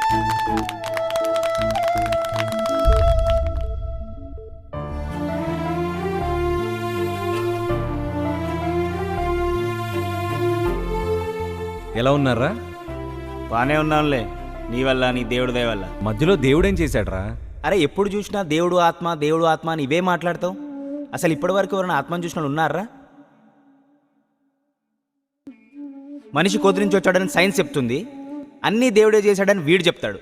ఎలా ఉన్నారా? బానే ఉన్నాంలే, నీ వల్ల, నీ దేవుడి దయ వల్ల. మధ్యలో దేవుడేం చేశాడ్రా? అరే ఎప్పుడు చూసినా దేవుడు ఆత్మ అని ఇవే మాట్లాడతావు. అసలు ఇప్పటి వరకు ఎవరైనా ఆత్మను చూసిన వాళ్ళు ఉన్నారా? మనిషి కోతి నుంచి వచ్చాడని సైన్స్ చెప్తుంది, అన్నీ దేవుడే చేశాడని వీడు చెప్తాడు.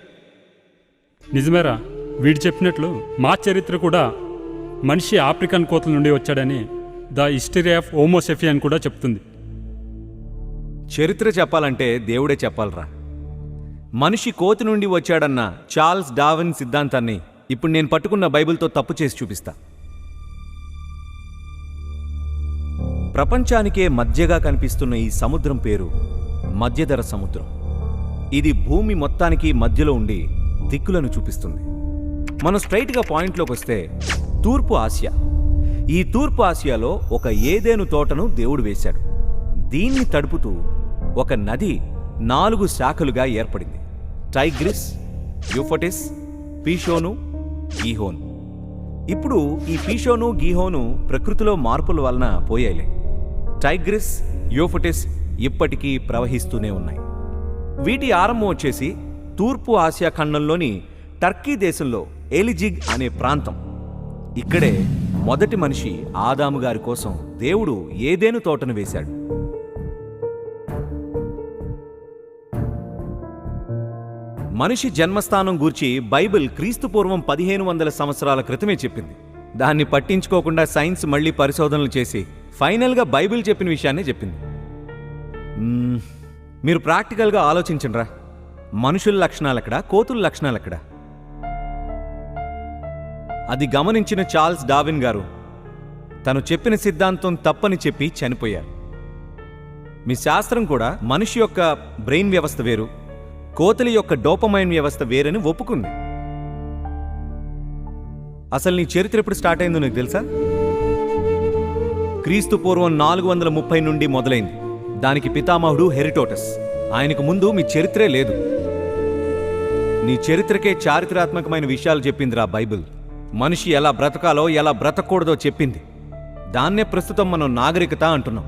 నిజమేరా, వీడు చెప్పినట్లు మా చరిత్ర కూడా మనిషి ఆఫ్రికన్ కోతుల నుండి వచ్చాడని ద హిస్టరీ ఆఫ్ హోమోసెఫియన్ కూడా చెప్తుంది. చరిత్ర చెప్పాలంటే దేవుడే చెప్పాలరా. మనిషి కోతి నుండి వచ్చాడన్న చార్ల్స్ డార్విన్ సిద్ధాంతాన్ని ఇప్పుడు నేను పట్టుకున్న బైబిల్తో తప్పు చేసి చూపిస్తా. ప్రపంచానికే మధ్యగా కనిపిస్తున్న ఈ సముద్రం పేరు మధ్యధర సముద్రం. ఇది భూమి మొత్తానికి మధ్యలో ఉండి దిక్కులను చూపిస్తుంది. మనం స్ట్రైట్గా పాయింట్లోకి వస్తే తూర్పు ఆసియా. ఈ తూర్పు ఆసియాలో ఒక ఏదేను తోటను దేవుడు వేశాడు. దీన్ని తడుపుతూ ఒక నది 4 శాఖలుగా ఏర్పడింది: టైగ్రిస్, యూఫ్రటీస్, పీషోను, గీహోను. ఇప్పుడు ఈ పీషోను, గీహోను ప్రకృతిలో మార్పుల వలన పోయాయిలే. టైగ్రిస్, యూఫ్రటీస్ ఇప్పటికీ ప్రవహిస్తూనే ఉన్నాయి. వీటి ఆరంభం వచ్చేసి తూర్పు ఆసియా ఖండంలోని టర్కీ దేశంలో ఎలిజిగ్ అనే ప్రాంతం. ఇక్కడే మొదటి మనిషి ఆదాము గారి కోసం దేవుడు ఏదేను తోటను వేశాడు. మనిషి జన్మస్థానం గూర్చి బైబిల్ క్రీస్తుపూర్వం 1500 సంవత్సరాల క్రితమే చెప్పింది. దాన్ని పట్టించుకోకుండా సైన్స్ మళ్ళీ పరిశోధనలు చేసి ఫైనల్గా బైబిల్ చెప్పిన విషయాన్నే చెప్పింది. మీరు ప్రాక్టికల్గా ఆలోచించండిరా, మనుషుల లక్షణాలెక్కడా, కోతుల లక్షణాలెక్కడా? అది గమనించిన చార్ల్స్ డార్విన్ గారు తను చెప్పిన సిద్ధాంతం తప్పని చెప్పి చనిపోయారు. మీ శాస్త్రం కూడా మనిషి యొక్క బ్రెయిన్ వ్యవస్థ వేరు, కోతలి యొక్క డోపమైన్ వ్యవస్థ వేరని ఒప్పుకుంది. అసలు నీ చరిత్ర ఎప్పుడు స్టార్ట్ అయిందో నీకు తెలుసా? క్రీస్తు పూర్వం 430 నుండి మొదలైంది. దానికి పితామహుడు హెరిటోటస్. ఆయనకు ముందు మీ చరిత్రే లేదు. నీ చరిత్రకే చారిత్రాత్మకమైన విషయాలు చెప్పిందిరా బైబిల్. మనిషి ఎలా బ్రతకాలో, ఎలా బ్రతకూడదో చెప్పింది. దాన్నే ప్రస్తుతం మనం నాగరికత అంటున్నాం.